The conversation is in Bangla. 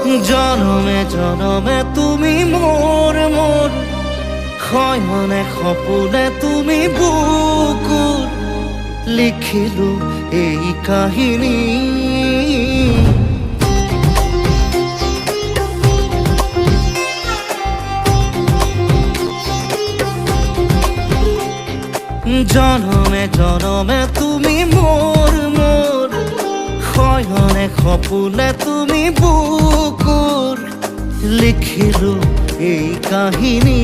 জনমে জনমে তুমি মোর মোর, শয়নে সপোনে তুমি বুকুৰ। লিখিলো এই কাহিনী। জনমে জনমে তুমি মোর মোর, শয়নে সপোনে তুমি বুকুৰ। লিখিলো এই কাহিনী।